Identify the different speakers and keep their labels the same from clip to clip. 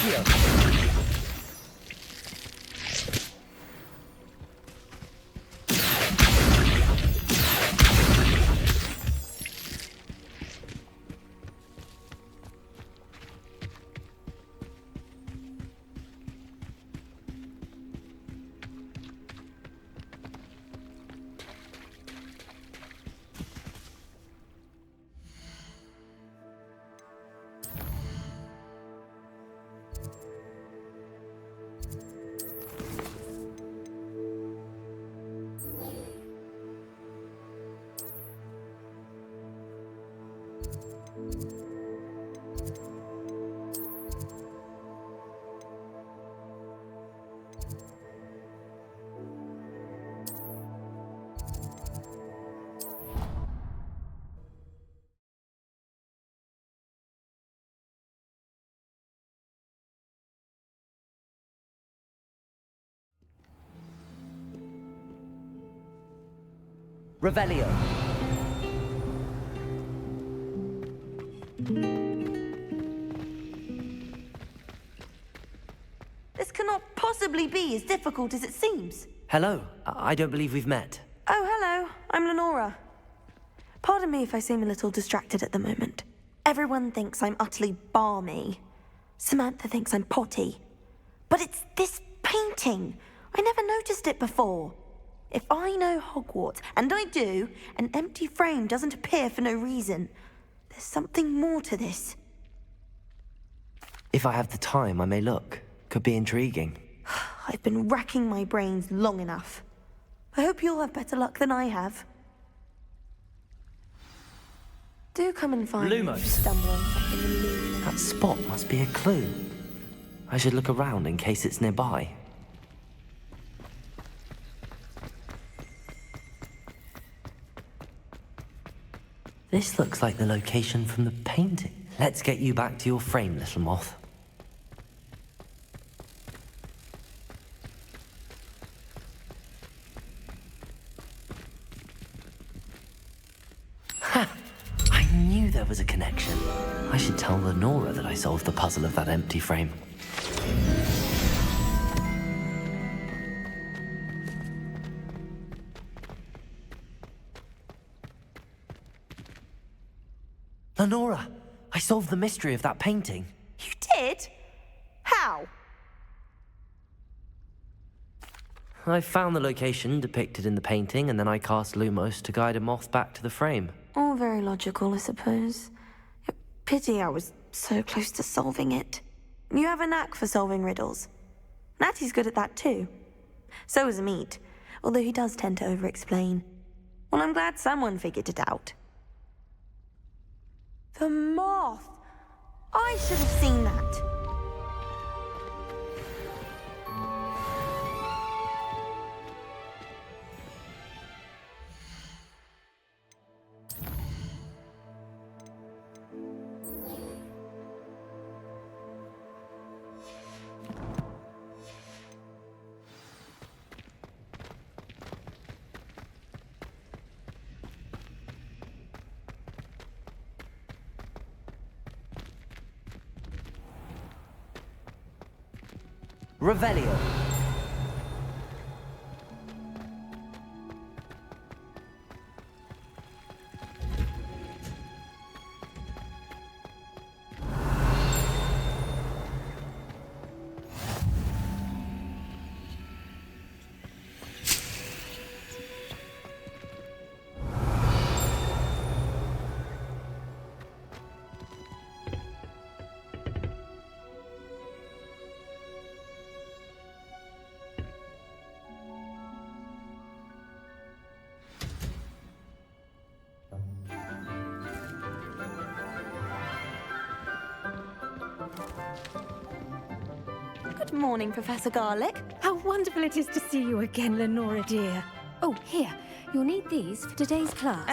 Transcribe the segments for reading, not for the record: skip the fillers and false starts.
Speaker 1: Accio. Revelio.
Speaker 2: This cannot possibly be as difficult as it seems.
Speaker 1: Hello. I don't believe we've met.
Speaker 2: Oh, hello. I'm Lenora. Pardon me if I seem a little distracted at the moment. Everyone thinks I'm utterly balmy. Samantha thinks I'm potty. But it's this painting. I never noticed it before. If I know Hogwarts, and I do, an empty frame doesn't appear for no reason. There's something more to this.
Speaker 1: If I have the time, I may look. Could be intriguing.
Speaker 2: I've been racking my brains long enough. I hope you'll have better luck than I have. Do come and find me if you
Speaker 1: Lumos.
Speaker 2: stumble on something illuminating.
Speaker 1: That spot must be a clue. I should look around in case it's nearby. This looks like the location from the painting. Let's get you back to your frame, little moth. Ha! I knew there was a connection. I should tell Lenora that I solved the puzzle of that empty frame. Lenora, I solved the mystery of that painting.
Speaker 2: You did? How?
Speaker 1: I found the location depicted in the painting, and then I cast Lumos to guide a moth back to the frame.
Speaker 2: All very logical, I suppose. Pity I was so close to solving it. You have a knack for solving riddles. Natty's good at that too. So is Meat, although he does tend to over-explain. Well, I'm glad someone figured it out. The moth! I should have seen that.
Speaker 1: Revelio.
Speaker 2: Good morning, Professor Garlick.
Speaker 3: How wonderful it is to see you again, Lenora dear. Oh, here. You'll need these for today's class.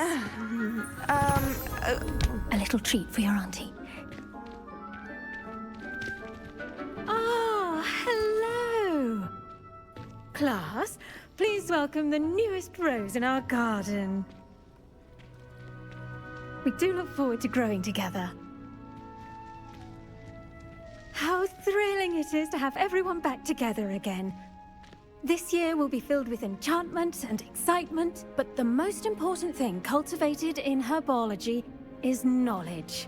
Speaker 3: A little treat for your auntie. Ah, hello. Class, please welcome the newest rose in our garden. We do look forward to growing together. How thrilling it is to have everyone back together again. This year will be filled with enchantment and excitement, but the most important thing cultivated in herbology is knowledge.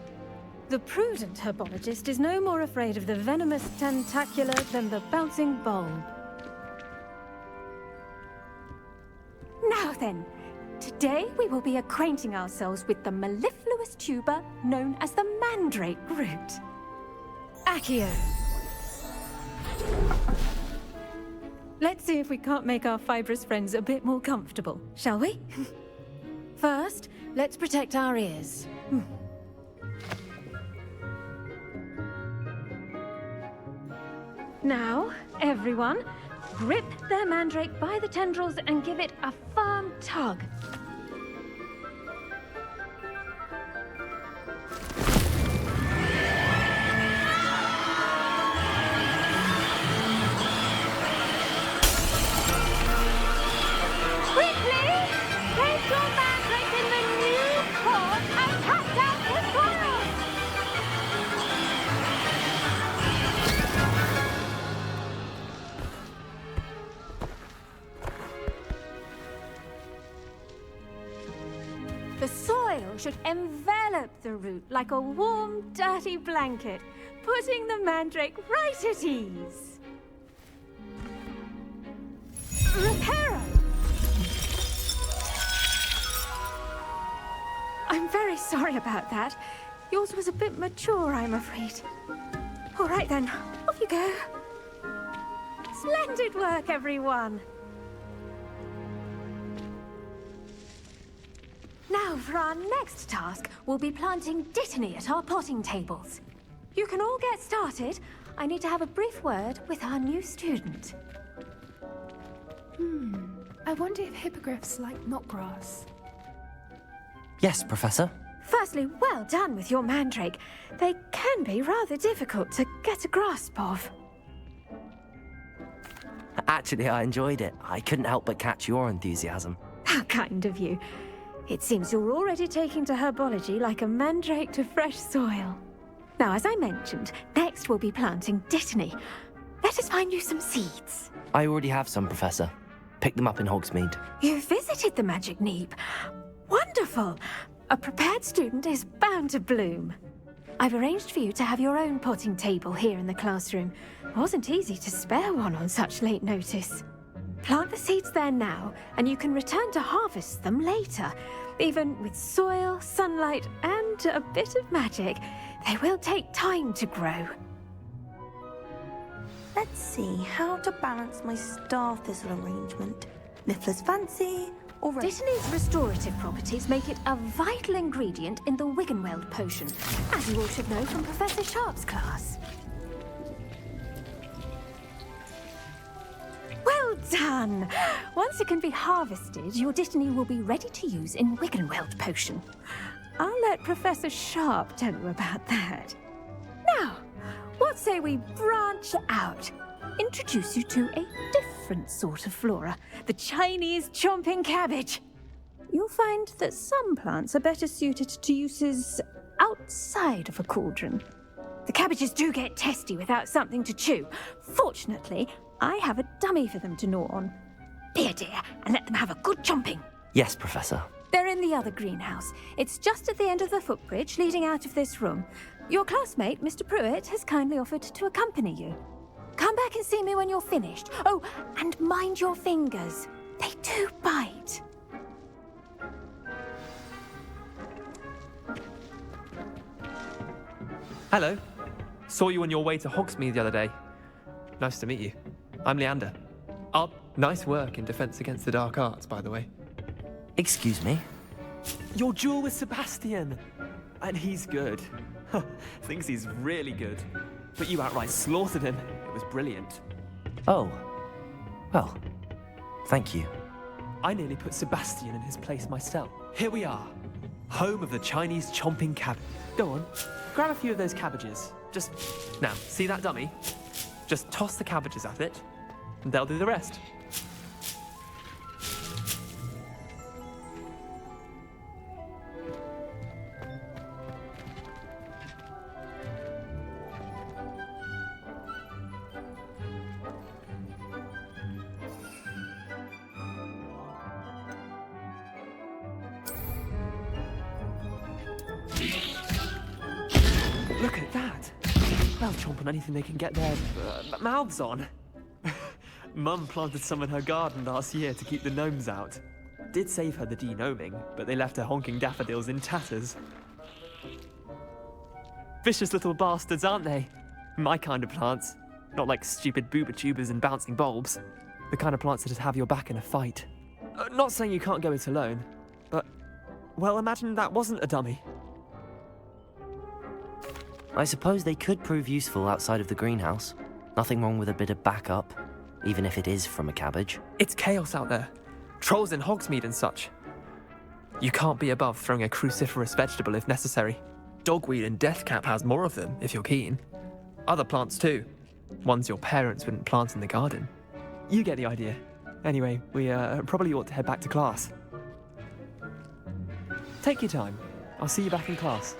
Speaker 3: The prudent herbologist is no more afraid of the venomous tentacular than the bouncing bulb. Now then, today we will be acquainting ourselves with the mellifluous tuber known as the mandrake root. Accio. Let's see if we can't make our fibrous friends a bit more comfortable, shall we? First, let's protect our ears. Now, everyone, grip their mandrake by the tendrils and give it a firm tug. Quickly, place your mandrake in the new pot and cut down the soil. The soil should envelop the root like a warm, dirty blanket, putting the mandrake right at ease. Reparo! I'm very sorry about that. Yours was a bit mature, I'm afraid. All right then, off you go. Splendid work, everyone. Now, for our next task, we'll be planting dittany at our potting tables. You can all get started. I need to have a brief word with our new student.
Speaker 4: I wonder if hippogriffs like knotgrass.
Speaker 1: Yes, Professor.
Speaker 3: Firstly, well done with your mandrake. They can be rather difficult to get a grasp of.
Speaker 1: Actually, I enjoyed it. I couldn't help but catch your enthusiasm.
Speaker 3: How kind of you. It seems you're already taking to herbology like a mandrake to fresh soil. Now, as I mentioned, next we'll be planting dittany. Let us find you some seeds.
Speaker 1: I already have some, Professor. Picked them up in Hogsmeade.
Speaker 3: You visited the Magic Neep. Wonderful! A prepared student is bound to bloom. I've arranged for you to have your own potting table here in the classroom. It wasn't easy to spare one on such late notice. Plant the seeds there now, and you can return to harvest them later. Even with soil, sunlight, and a bit of magic, they will take time to grow.
Speaker 2: Let's see how to balance my star thistle arrangement. Niffler's fancy, or
Speaker 3: Dittany's restorative properties make it a vital ingredient in the Wiggenweld potion, as you all should know from Professor Sharp's class. Well done! Once it can be harvested, your dittany will be ready to use in Wiggenweld potion. I'll let Professor Sharp tell you about that. Now, what say we branch out? Introduce you to a different sort of flora, the Chinese chomping cabbage. You'll find that some plants are better suited to uses outside of a cauldron. The cabbages do get testy without something to chew. Fortunately, I have a dummy for them to gnaw on. Be a dear and let them have a good chomping.
Speaker 1: Yes, Professor.
Speaker 3: They're in the other greenhouse. It's just at the end of the footbridge leading out of this room. Your classmate, Mr. Pruitt, has kindly offered to accompany you. Come back and see me when you're finished. Oh, and mind your fingers. They do bite.
Speaker 5: Hello. Saw you on your way to Hogsmeade the other day. Nice to meet you. I'm Leander. Nice work in Defense Against the Dark Arts, by the way.
Speaker 1: Excuse me?
Speaker 5: Your duel with Sebastian! And he's good. Thinks he's really good. But you outright slaughtered him. It was brilliant.
Speaker 1: Oh. Well, thank you.
Speaker 5: I nearly put Sebastian in his place myself. Here we are. Home of the Chinese chomping cabbage. Go on. Grab a few of those cabbages. Now, see that dummy? Just toss the cabbages at it, and they'll do the rest. Look at that. They'll chomp on anything they can get their mouths on. Mum planted some in her garden last year to keep the gnomes out. Did save her the de-gnoming, but they left her honking daffodils in tatters. Vicious little bastards, aren't they? My kind of plants. Not like stupid booba tubers and bouncing bulbs. The kind of plants that just have your back in a fight. Not saying you can't go it alone, but, well, imagine that wasn't a dummy.
Speaker 1: I suppose they could prove useful outside of the greenhouse. Nothing wrong with a bit of backup, even if it is from a cabbage.
Speaker 5: It's chaos out there. Trolls in Hogsmeade and such. You can't be above throwing a cruciferous vegetable if necessary. Dogweed and deathcap has more of them, if you're keen. Other plants too. Ones your parents wouldn't plant in the garden. You get the idea. Anyway, we probably ought to head back to class. Take your time. I'll see you back in class.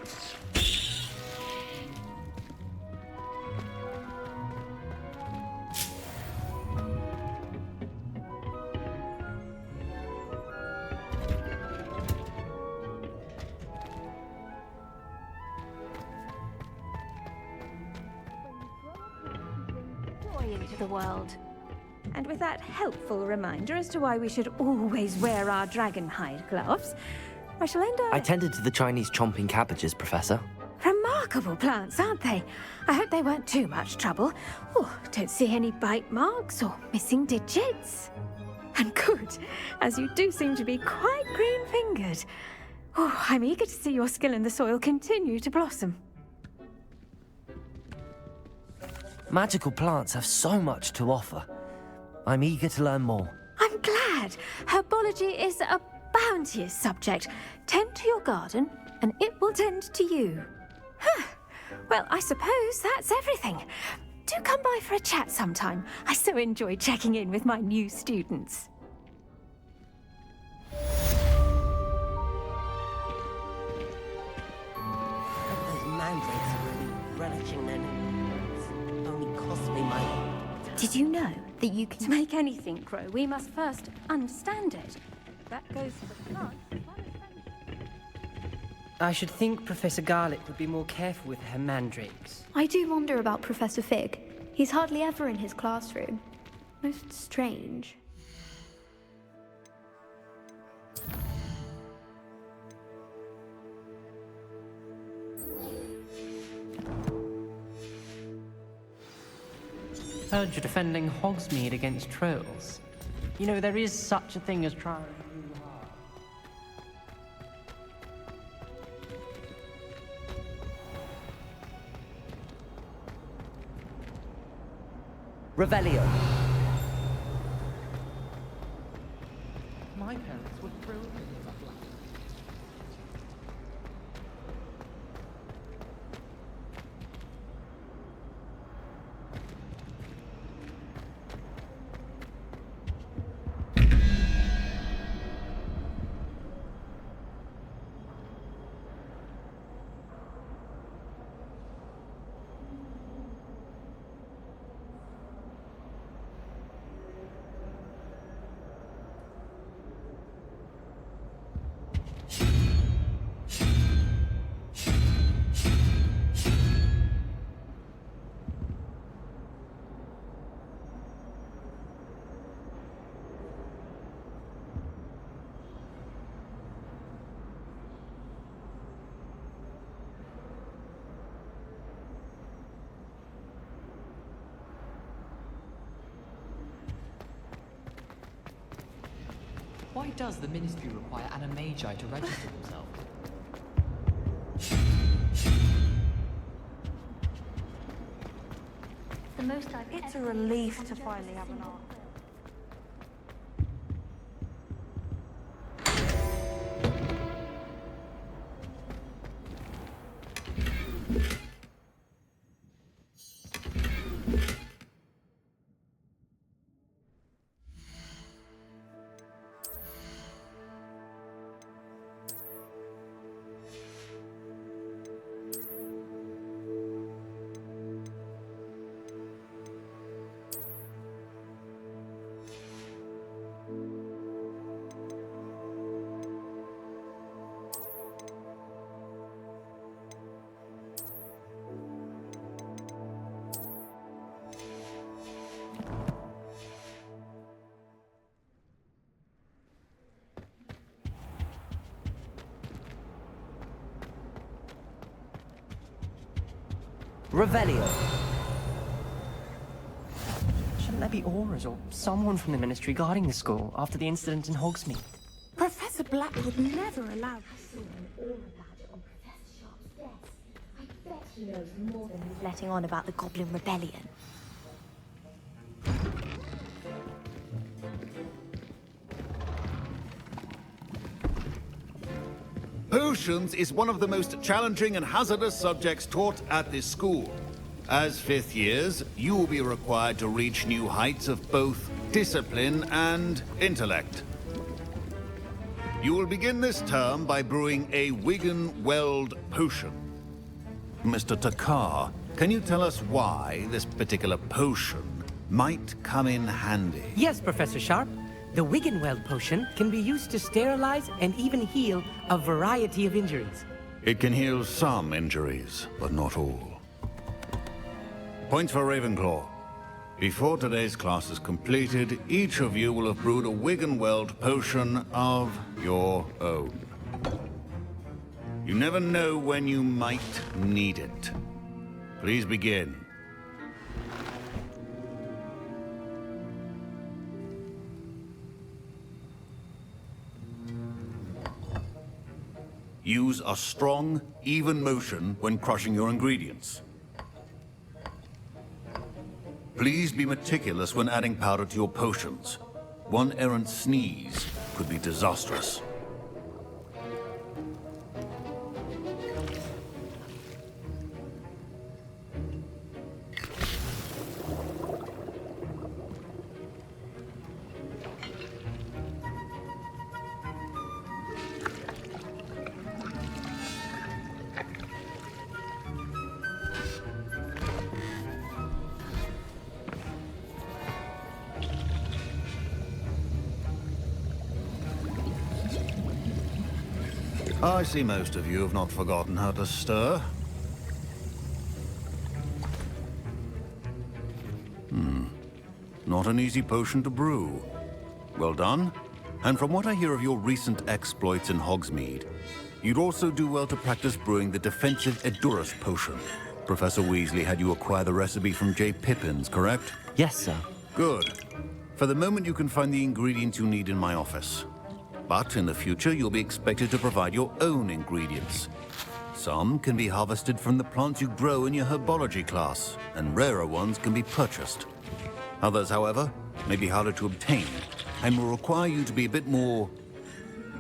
Speaker 3: Into the world. And with that helpful reminder as to why we should always wear our dragon hide gloves, I shall end our...
Speaker 1: I tended to the Chinese chomping cabbages, Professor.
Speaker 3: Remarkable plants, aren't they? I hope they weren't too much trouble. Oh, don't see any bite marks or missing digits. And good, as you do seem to be quite green-fingered. Oh, I'm eager to see your skill in the soil continue to blossom.
Speaker 1: Magical plants have so much to offer. I'm eager to learn more.
Speaker 3: I'm glad. Herbology is a bounteous subject. Tend to your garden, and it will tend to you. Huh. Well, I suppose that's everything. Do come by for a chat sometime. I so enjoy checking in with my new students.
Speaker 6: Those mandrakes are really relishing then. It's only cost me my...
Speaker 3: Did you know that you can... To make anything grow, we must first understand it. That goes for the plant as well as friendship.
Speaker 7: I should think Professor Garlick would be more careful with her mandrakes.
Speaker 8: I do wonder about Professor Fig. He's hardly ever in his classroom. Most strange.
Speaker 9: Heard you're defending Hogsmeade against trolls. You know, there is such a thing as trying.
Speaker 1: Revelio.
Speaker 9: My parents were thrilled with me about that.
Speaker 10: Why does the Ministry require Animagi to register themselves?
Speaker 8: The most I've
Speaker 2: It's a relief to finally have an art.
Speaker 7: Revelio. Shouldn't there be auras or someone from the Ministry guarding the school after the incident in Hogsmeade?
Speaker 4: Professor Black would never allow.
Speaker 2: He knows more than he's letting on about the Goblin Rebellion.
Speaker 11: Potions is one of the most challenging and hazardous subjects taught at this school. As fifth years, you will be required to reach new heights of both discipline and intellect. You will begin this term by brewing a Wiggenweld potion. Mr. Takar, can you tell us why this particular potion might come in handy?
Speaker 7: Yes, Professor Sharp. The Wiggenweld potion can be used to sterilize and even heal a variety of injuries.
Speaker 11: It can heal some injuries, but not all. Points for Ravenclaw. Before today's class is completed, each of you will have brewed a Wiggenweld potion of your own. You never know when you might need it. Please begin. Use a strong, even motion when crushing your ingredients. Please be meticulous when adding powder to your potions. One errant sneeze could be disastrous. I see most of you have not forgotten how to stir. Not an easy potion to brew. Well done. And from what I hear of your recent exploits in Hogsmeade, you'd also do well to practice brewing the defensive Edurus potion. Professor Weasley had you acquire the recipe from J. Pippins, correct?
Speaker 1: Yes, sir.
Speaker 11: Good. For the moment, you can find the ingredients you need in my office. But in the future, you'll be expected to provide your own ingredients. Some can be harvested from the plants you grow in your herbology class, and rarer ones can be purchased. Others, however, may be harder to obtain, and will require you to be a bit more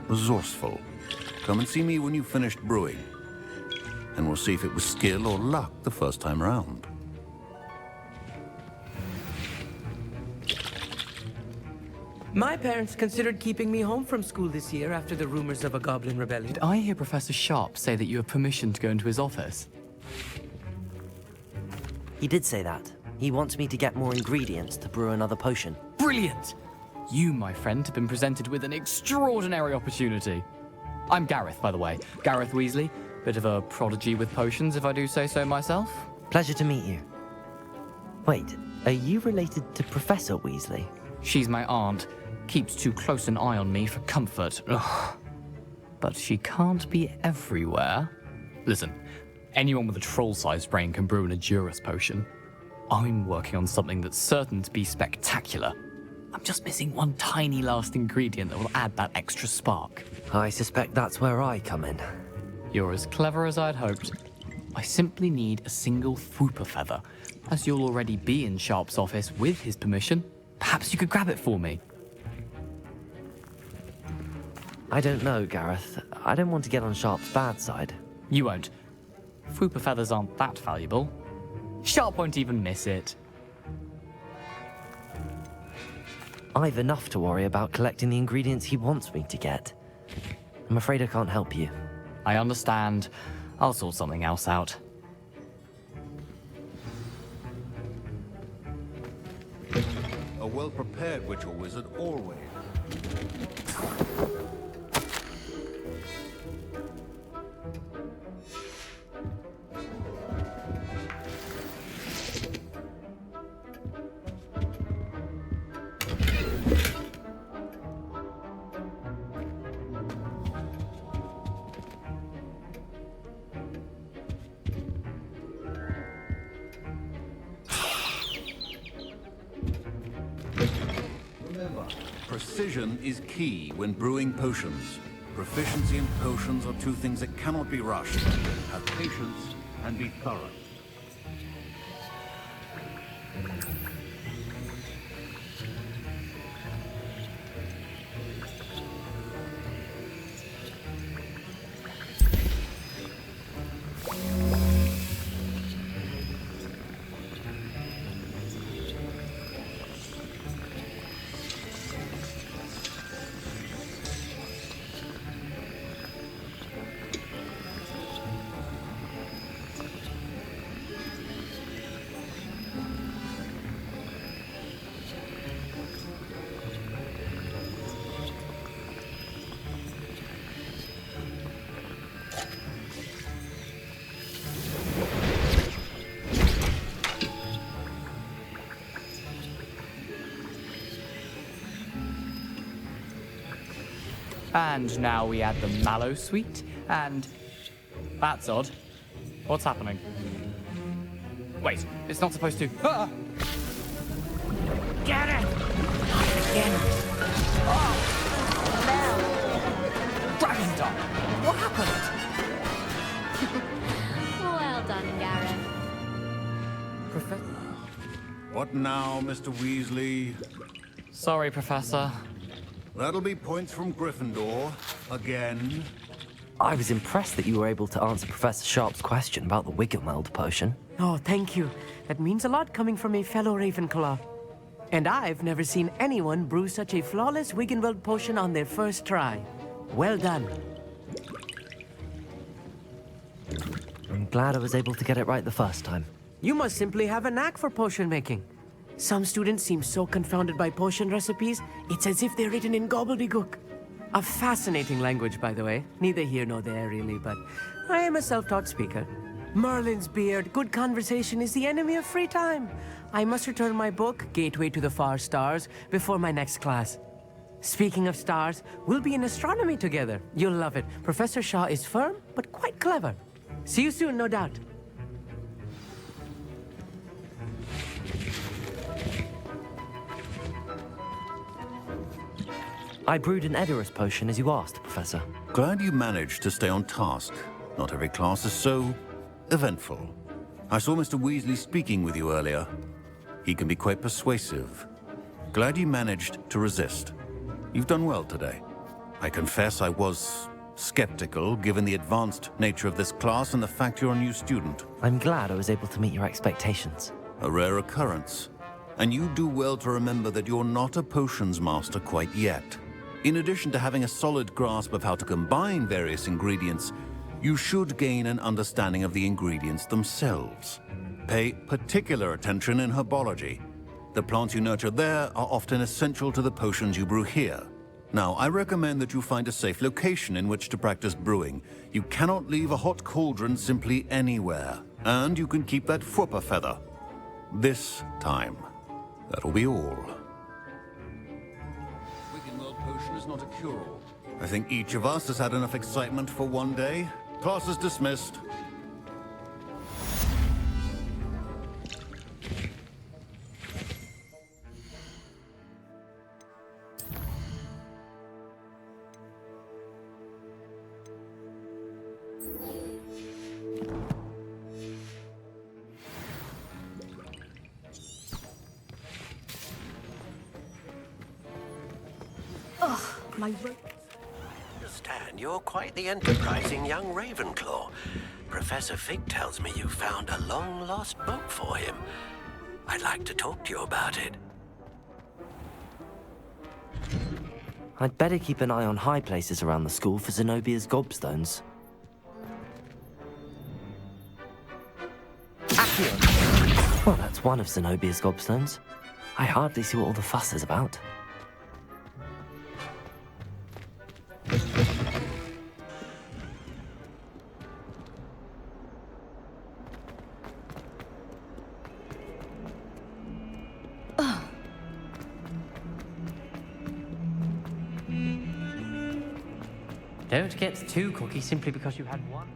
Speaker 11: resourceful. Come and see me when you've finished brewing, and we'll see if it was skill or luck the first time around.
Speaker 7: My parents considered keeping me home from school this year after the rumors of a Goblin Rebellion.
Speaker 10: Did I hear Professor Sharp say that you have permission to go into his office?
Speaker 1: He did say that. He wants me to get more ingredients to brew another potion.
Speaker 10: Brilliant! You, my friend, have been presented with an extraordinary opportunity. I'm Gareth, by the way. Gareth Weasley. Bit of a prodigy with potions, if I do say so myself.
Speaker 1: Pleasure to meet you. Wait, are you related to Professor Weasley?
Speaker 10: She's my aunt. Keeps too close an eye on me for comfort. Ugh. But she can't be everywhere. Listen, anyone with a troll-sized brain can brew an Edurus potion. I'm working on something that's certain to be spectacular. I'm just missing one tiny last ingredient that will add that extra spark.
Speaker 1: I suspect that's where I come in.
Speaker 10: You're as clever as I'd hoped. I simply need a single Fwooper feather. As you'll already be in Sharp's office with his permission, perhaps you could grab it for me.
Speaker 1: I don't know, Gareth. I don't want to get on Sharp's bad side.
Speaker 10: You won't. Fwooper feathers aren't that valuable. Sharp won't even miss it.
Speaker 1: I've enough to worry about collecting the ingredients he wants me to get. I'm afraid I can't help you.
Speaker 10: I understand. I'll sort something else out.
Speaker 11: A well-prepared witch or wizard always. Precision is key when brewing potions. Proficiency and potions are two things that cannot be rushed. Have patience and be thorough.
Speaker 10: And now we add the mallow sweet, and... That's odd. What's happening? Wait, it's not supposed to... Ah!
Speaker 7: Get it! Again.
Speaker 10: Dragon Dog! What happened?
Speaker 8: Well done, Gareth.
Speaker 10: Professor...
Speaker 11: What now, Mr. Weasley?
Speaker 10: Sorry, Professor.
Speaker 11: That'll be points from Gryffindor. Again.
Speaker 1: I was impressed that you were able to answer Professor Sharp's question about the Wiggenweld potion.
Speaker 7: Oh, thank you. That means a lot coming from a fellow Ravenclaw. And I've never seen anyone brew such a flawless Wiggenweld potion on their first try. Well done.
Speaker 1: I'm glad I was able to get it right the first time.
Speaker 7: You must simply have a knack for potion making. Some students seem so confounded by potion recipes, it's as if they're written in gobbledygook. A fascinating language, by the way. Neither here nor there, really, but I am a self-taught speaker. Merlin's beard, good conversation is the enemy of free time. I must return my book, Gateway to the Far Stars, before my next class. Speaking of stars, we'll be in astronomy together. You'll love it. Professor Shaw is firm, but quite clever. See you soon, no doubt.
Speaker 1: I brewed an Edorus potion as you asked, Professor.
Speaker 11: Glad you managed to stay on task. Not every class is so eventful. I saw Mr. Weasley speaking with you earlier. He can be quite persuasive. Glad you managed to resist. You've done well today. I confess I was skeptical, given the advanced nature of this class and the fact you're a new student.
Speaker 1: I'm glad I was able to meet your expectations.
Speaker 11: A rare occurrence. And you do well to remember that you're not a potions master quite yet. In addition to having a solid grasp of how to combine various ingredients, you should gain an understanding of the ingredients themselves. Pay particular attention in herbology. The plants you nurture there are often essential to the potions you brew here. Now, I recommend that you find a safe location in which to practice brewing. You cannot leave a hot cauldron simply anywhere. And you can keep that Fwooper feather. This time. That'll be all. Wiggenweld potion is not a cure-all. I think each of us has had enough excitement for one day. Class is dismissed.
Speaker 12: Understand, you're quite the enterprising young Ravenclaw. Professor Fig tells me you found a long-lost book for him. I'd like to talk to you about it.
Speaker 1: I'd better keep an eye on high places around the school for Zenobia's gobstones. Accio! Well, that's one of Zenobia's gobstones. I hardly see what all the fuss is about.
Speaker 9: Don't get too cocky simply because you had one.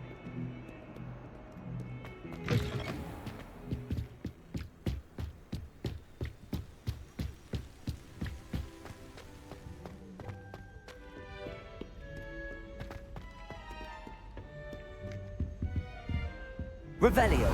Speaker 1: Revelio.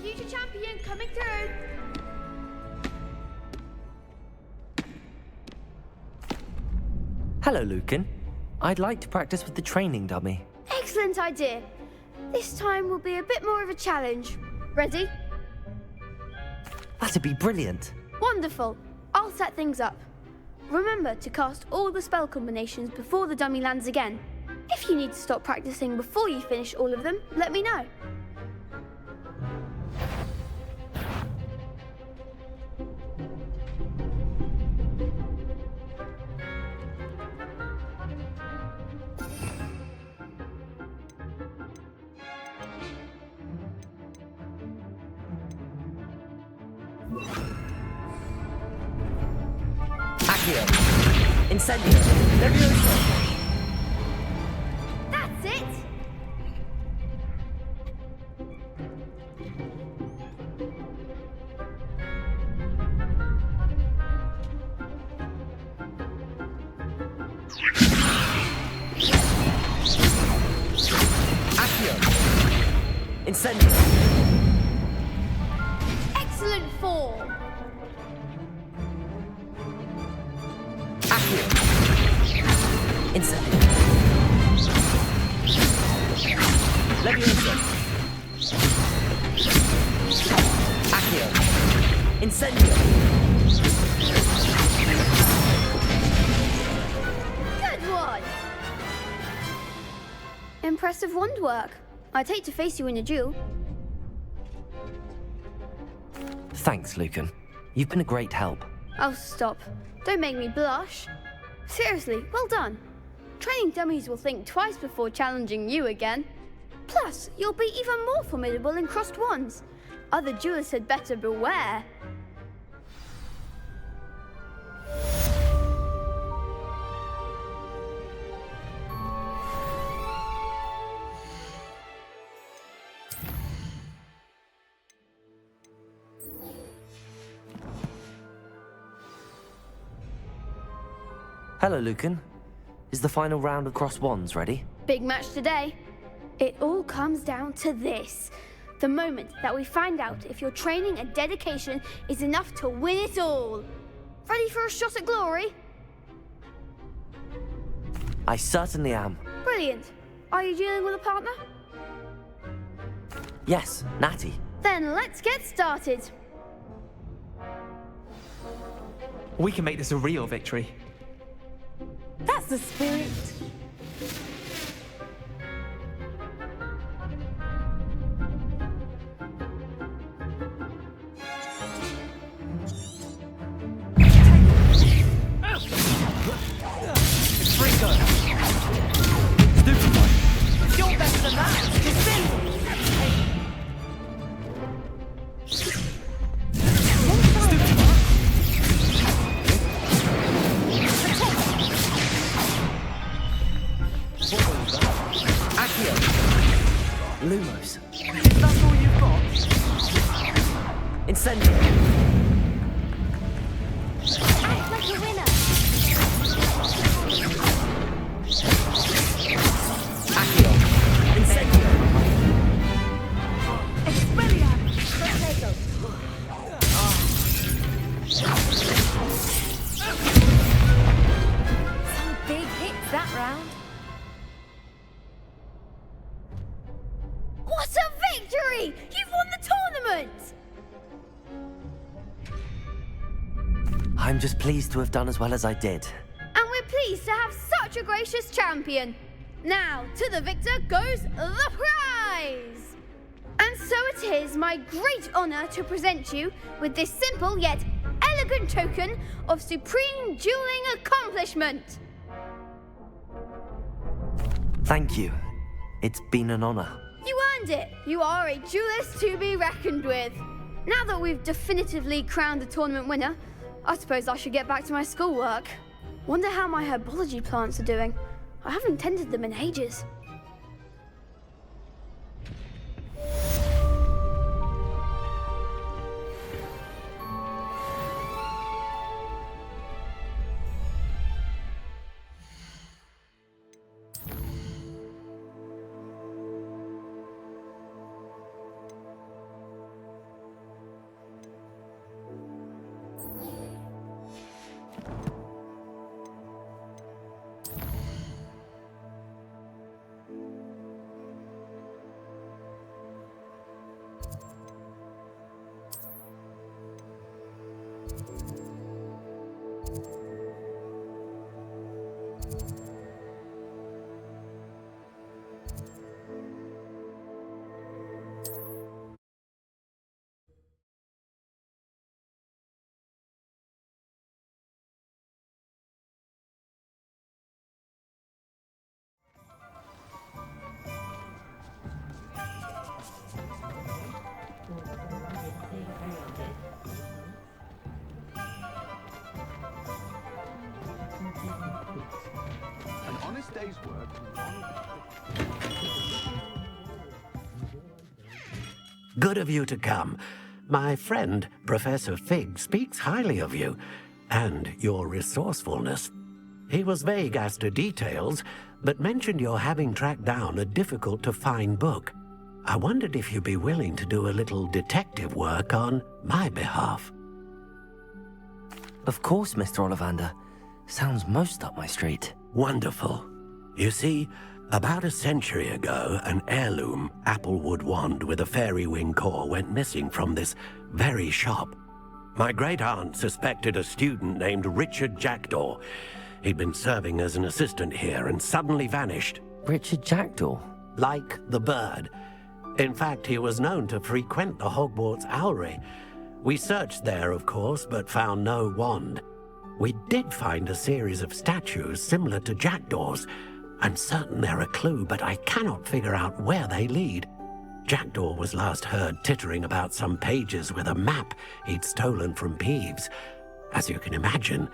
Speaker 8: Future champion coming through.
Speaker 1: Hello, Lucan. I'd like to practice with the training dummy.
Speaker 8: Excellent idea. This time will be a bit more of a challenge. Ready?
Speaker 1: That'd be brilliant.
Speaker 8: Wonderful. I'll set things up. Remember to cast all the spell combinations before the dummy lands again. If you need to stop practicing before you finish all of them, let me know.
Speaker 1: Accio. Incendio. Levioso.
Speaker 8: That's it!
Speaker 1: Accio. Incendio.
Speaker 8: Excellent form!
Speaker 1: Accio. Incendio. Levioso. Accio. Incendio.
Speaker 8: Good one! Impressive wand work. I'd hate to face you in a duel.
Speaker 1: Thanks, Lucan. You've been a great help.
Speaker 8: Oh, stop. Don't make me blush. Seriously, well done. Training dummies will think twice before challenging you again. Plus, you'll be even more formidable in crossed wands. Other duelists had better beware.
Speaker 1: Hello, Lucan. Is the final round of crossed wands ready?
Speaker 8: Big match today. It all comes down to this. The moment that we find out if your training and dedication is enough to win it all. Ready for a shot at glory?
Speaker 1: I certainly am.
Speaker 8: Brilliant. Are you dealing with a partner?
Speaker 1: Yes, Natty.
Speaker 8: Then let's get started.
Speaker 5: We can make this a real victory.
Speaker 4: That's the spirit.
Speaker 5: It's free go. Stupid one. You're better than that. Just
Speaker 1: Accio. Lumos.
Speaker 5: Is that all you've got?
Speaker 1: Incendio.
Speaker 8: Act like a winner.
Speaker 1: Accio. Incendio.
Speaker 8: Expelliarmus. Potato.
Speaker 3: Some big hits that round.
Speaker 8: What a victory! You've won the tournament!
Speaker 1: I'm just pleased to have done as well as I did.
Speaker 8: And we're pleased to have such a gracious champion. Now, to the victor goes the prize! And so it is my great honor to present you with this simple yet elegant token of supreme dueling accomplishment.
Speaker 1: Thank you. It's been an honor.
Speaker 8: You earned it. You are a duelist to be reckoned with. Now that we've definitively crowned the tournament winner, I suppose I should get back to my schoolwork. Wonder how my herbology plants are doing. I haven't tended them in ages.
Speaker 13: An honest day's work.
Speaker 14: Good of you to come. My friend, Professor Fig, speaks highly of you and your resourcefulness. He was vague as to details, but mentioned your having tracked down a difficult-to-find book. I wondered if you'd be willing to do a little detective work on my behalf.
Speaker 1: Of course, Mr. Ollivander. Sounds most up my street.
Speaker 14: Wonderful. You see, about a century ago, an heirloom applewood wand with a fairy wing core went missing from this very shop. My great-aunt suspected a student named Richard Jackdaw. He'd been serving as an assistant here and suddenly vanished.
Speaker 1: Richard Jackdaw?
Speaker 14: Like the bird. In fact, he was known to frequent the Hogwarts Owlery. We searched there, of course, but found no wand. We did find a series of statues similar to Jackdaw's. I'm certain they're a clue, but I cannot figure out where they lead. Jackdaw was last heard tittering about some pages with a map he'd stolen from Peeves. As you can imagine,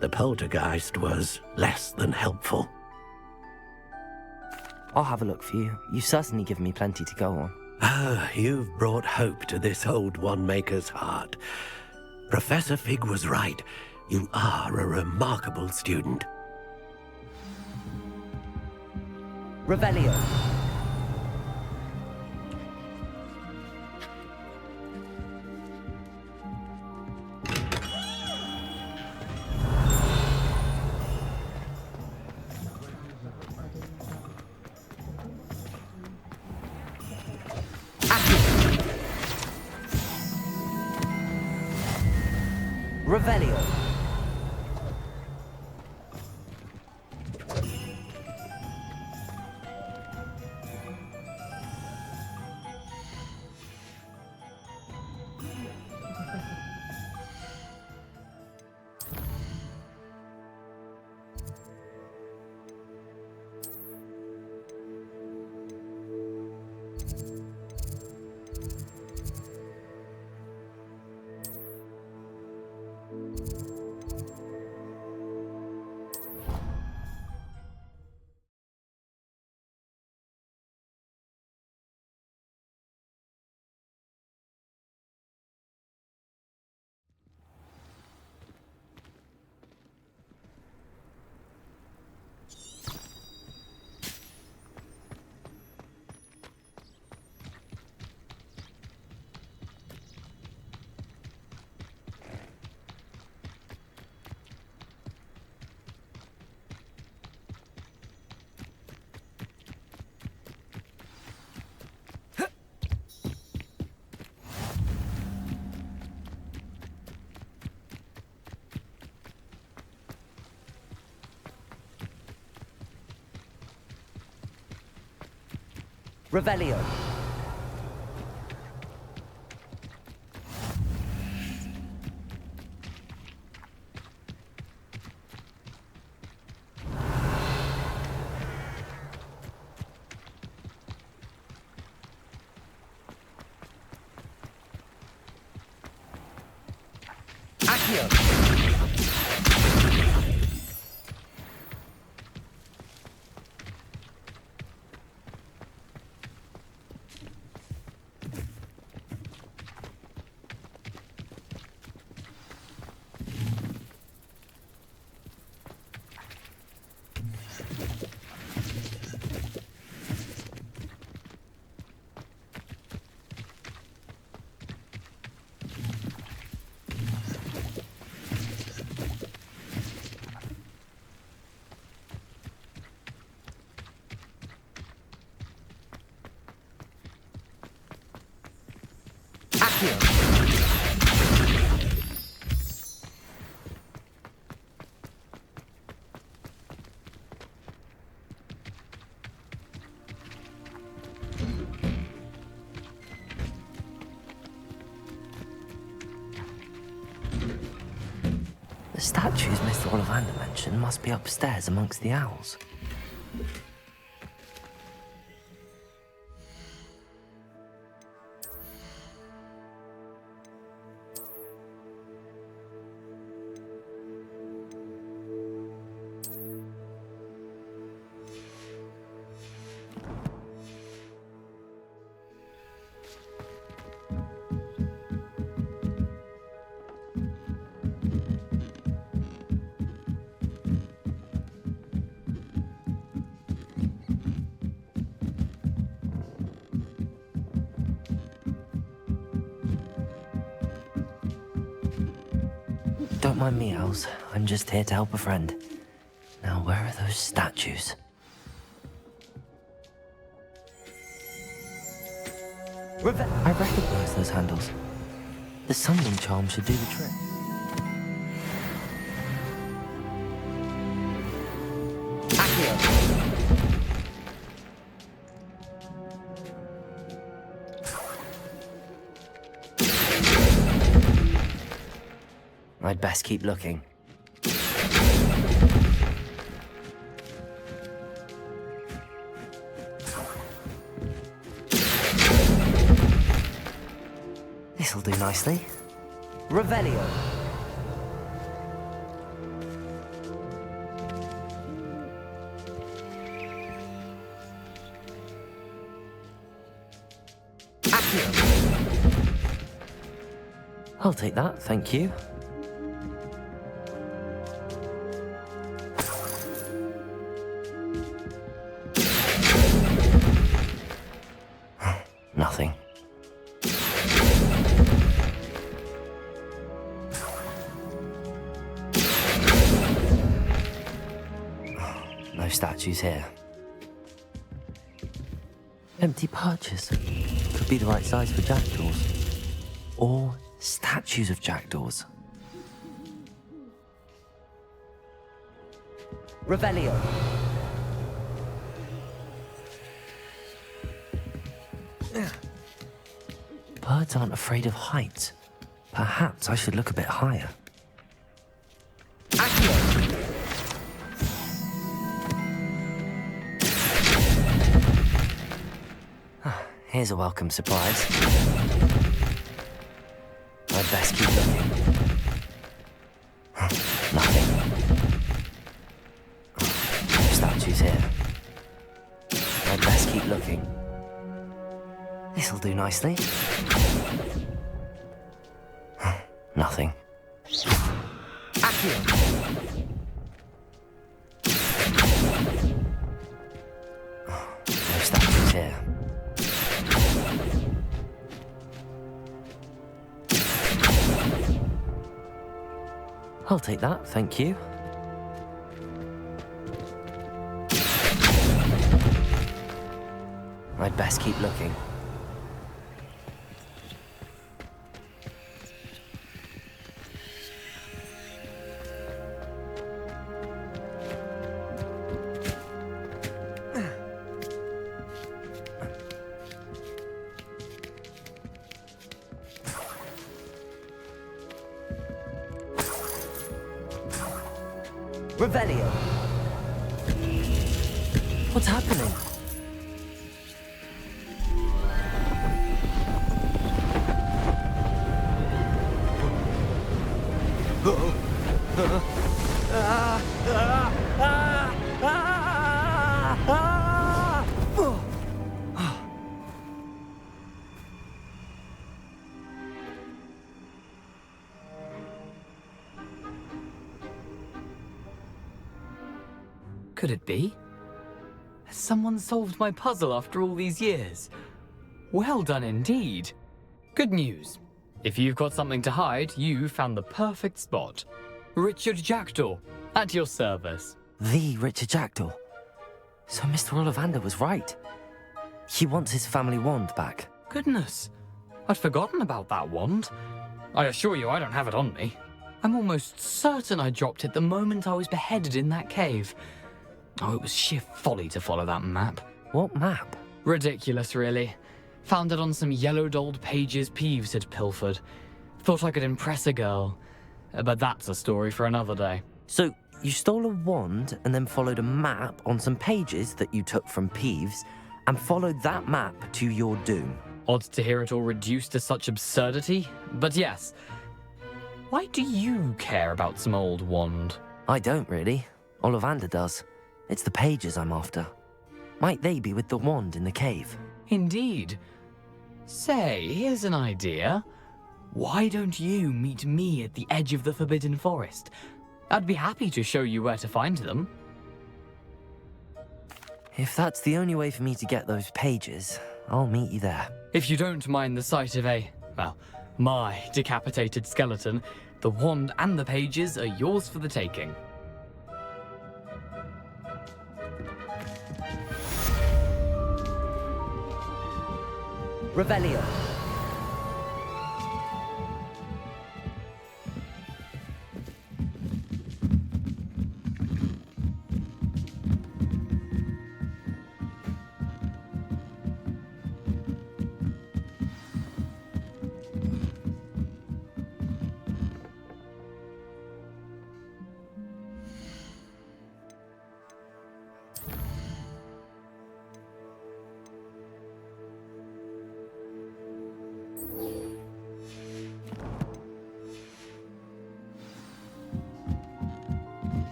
Speaker 14: the poltergeist was less than helpful.
Speaker 1: I'll have a look for you. You've certainly given me plenty to go on.
Speaker 14: Ah, you've brought hope to this old one-maker's heart. Professor Fig was right. You are a remarkable student.
Speaker 1: Revelio. Revelio. Revelio. Accio. The statues Mr. Ollivander mentioned must be upstairs amongst the owls. Don't mind me, owls. I'm just here to help a friend. Now, where are those statues? I recognize those handles. The summoning charm should do the trick. I'd best keep looking. This'll do nicely. Revelio. I'll take that, thank you. Nothing. No statues here. Empty perches. Could be the right size for jackdaws. Or statues of jackdaws. Revelio. Birds aren't afraid of heights. Perhaps I should look a bit higher. Here's a welcome surprise. I'd best keep looking. Nothing. No statues here. I'd best keep looking. This'll do nicely. Nothing. No statues here. I'll take that, thank you. I'd best keep looking. Revelio. What's happening?
Speaker 10: Could it be? Has someone solved my puzzle after all these years? Well done indeed. Good news. If you've got something to hide, you found the perfect spot. Richard Jackdaw, at your service.
Speaker 1: The Richard Jackdaw. So Mr. Ollivander was right. He wants his family wand back.
Speaker 10: Goodness. I'd forgotten about that wand. I assure you I don't have it on me. I'm almost certain I dropped it the moment I was beheaded in that cave. Oh, it was sheer folly to follow that map.
Speaker 1: What map?
Speaker 10: Ridiculous, really. Found it on some yellowed old pages Peeves had pilfered. Thought I could impress a girl. But that's a story for another day.
Speaker 1: So, you stole a wand and then followed a map on some pages that you took from Peeves and followed that map to your doom.
Speaker 10: Odd to hear it all reduced to such absurdity, but yes. Why do you care about some old wand?
Speaker 1: I don't really. Ollivander does. It's the pages I'm after. Might they be with the wand in the cave?
Speaker 10: Indeed. Say, here's an idea. Why don't you meet me at the edge of the Forbidden Forest? I'd be happy to show you where to find them.
Speaker 1: If that's the only way for me to get those pages, I'll meet you there.
Speaker 10: If you don't mind the sight of my decapitated skeleton, the wand and the pages are yours for the taking.
Speaker 1: Revelio.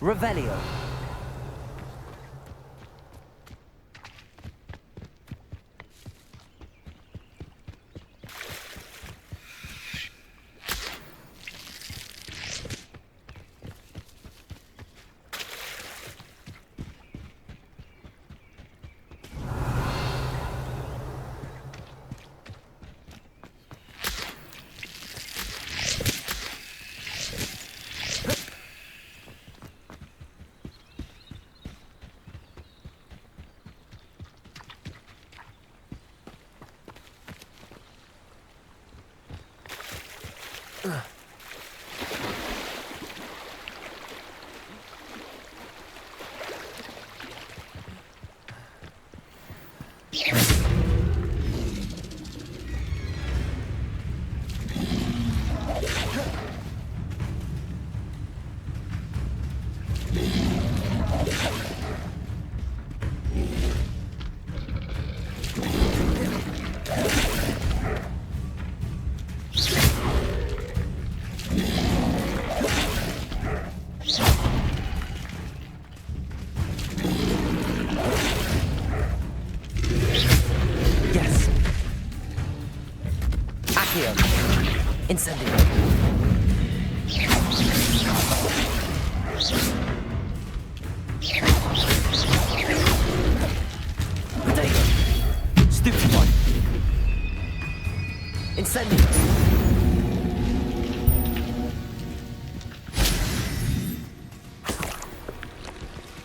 Speaker 1: Revelio. Incendio. Potato. Stupefy. Incendio.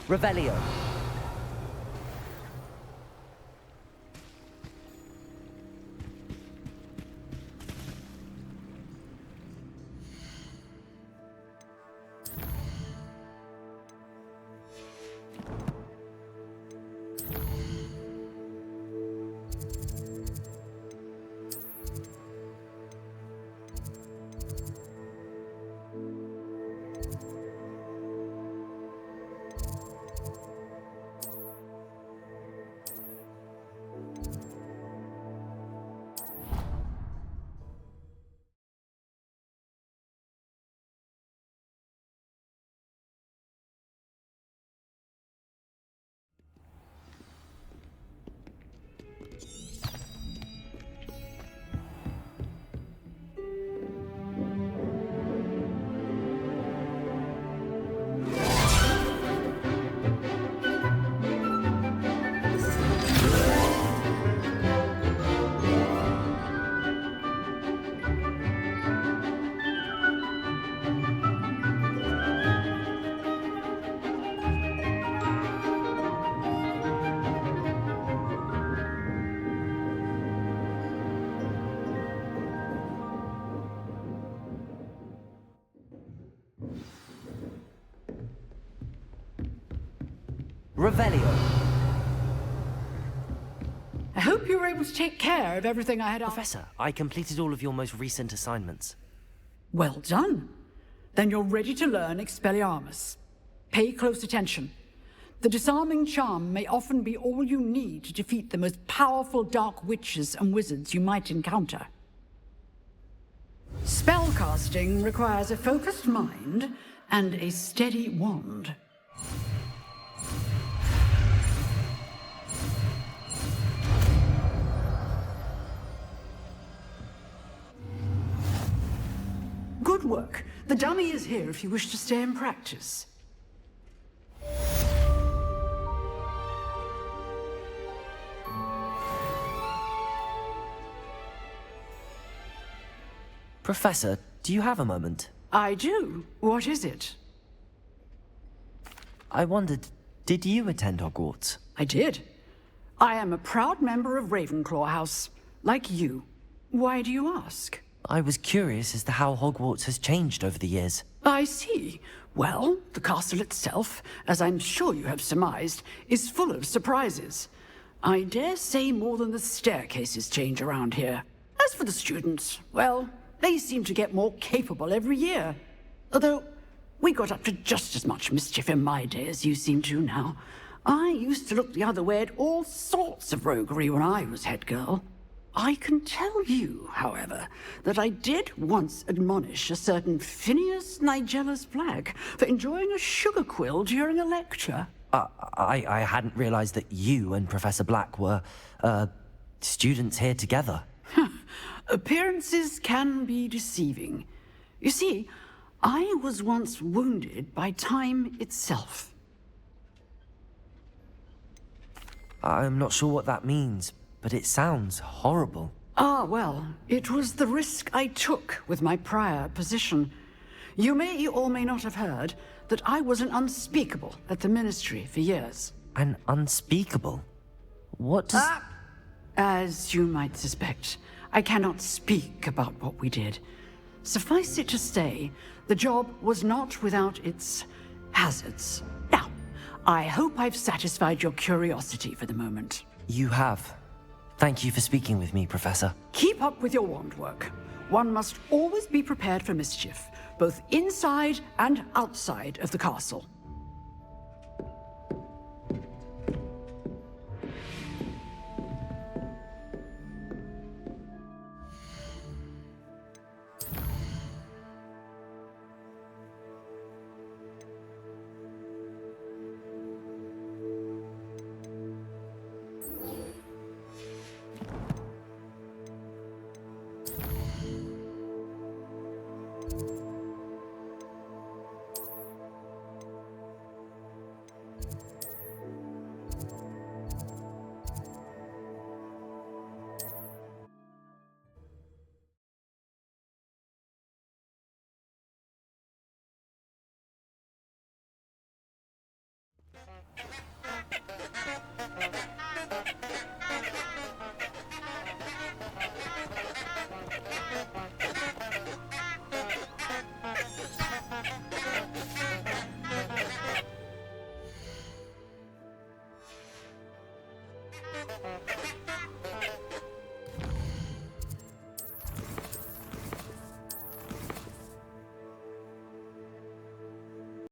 Speaker 1: Revelio. Revelio.
Speaker 15: I hope you were able to take care of everything I had asked.
Speaker 1: Professor, I completed all of your most recent assignments.
Speaker 15: Well done. Then you're ready to learn Expelliarmus. Pay close attention. The disarming charm may often be all you need to defeat the most powerful dark witches and wizards you might encounter. Spellcasting requires a focused mind and a steady wand. Good work. The dummy is here if you wish to stay and practice.
Speaker 1: Professor, do you have a moment?
Speaker 15: I do. What is it?
Speaker 1: I wondered, did you attend Hogwarts?
Speaker 15: I did. I am a proud member of Ravenclaw House, like you. Why do you ask?
Speaker 1: I was curious as to how Hogwarts has changed over the years.
Speaker 15: I see. Well, the castle itself, as I'm sure you have surmised, is full of surprises. I dare say more than the staircases change around here. As for the students, well, they seem to get more capable every year. Although, we got up to just as much mischief in my day as you seem to now. I used to look the other way at all sorts of roguery when I was head girl. I can tell you, however, that I did once admonish a certain Phineas Nigellus Black for enjoying a sugar quill during a lecture.
Speaker 1: I hadn't realized that you and Professor Black were, students here together.
Speaker 15: Appearances can be deceiving. You see, I was once wounded by time itself.
Speaker 1: I'm not sure what that means, but it sounds horrible.
Speaker 15: Ah, well, it was the risk I took with my prior position. You may or may not have heard that I was an unspeakable at the Ministry for years.
Speaker 1: An unspeakable? What does...
Speaker 15: As you might suspect, I cannot speak about what we did. Suffice it to say, the job was not without its hazards. Now, I hope I've satisfied your curiosity for the moment.
Speaker 1: You have. Thank you for speaking with me, Professor.
Speaker 15: Keep up with your wand work. One must always be prepared for mischief, both inside and outside of the castle.